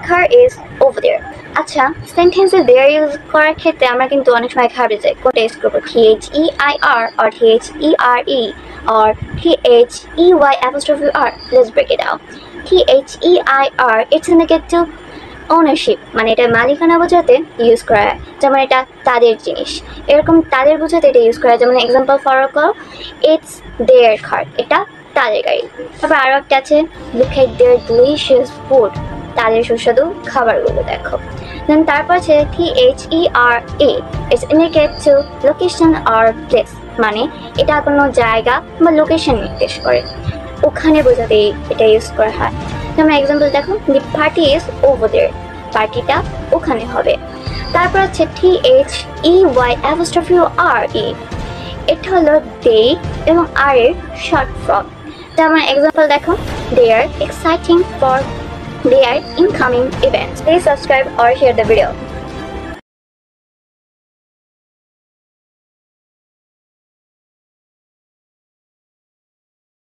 car is over there. আচ্ছা, সেন্টেন্সে there use করার ক্ষেত্রে আমরা কিন্তু অনেক সময় ঘাবড়ে যাই। কোনটা ইউজ করবো, THEIR or THERE or THEY apostrophe R? Let's break it down. THEIR, it's indicate to ownership, মানে এটা মালিকানা বোঝাতে ইউজ করা হয়, যেমন এটা তাদের জিনিস, এরকম তাদের বোঝাতে এটা ইউজ করা হয়। যেমন example for it's their car, এটা তাদের গাড়ি। তারপর আরও একটা আছে look at their delicious food, তাদের সুস্বাদু খাবারগুলো দেখো। দেন তারপর আছে THERE, it's indicate to location or place, মানে এটা কোনো জায়গা বা লোকেশন নির্দেশ করে, ওখানে বোঝাতে এটা ইউজ করা হয়। যেমন এক্সাম্পল দেখো, the party is over there, পার্টিটা ওখানে হবে। তারপর হচ্ছে THEY apostrophe RE, এটা হলো দে এবং আর এর শর্ট ফর্ম। যেমন এক্সাম্পল দেখো, they are exciting for their incoming events. Please subscribe or share the video.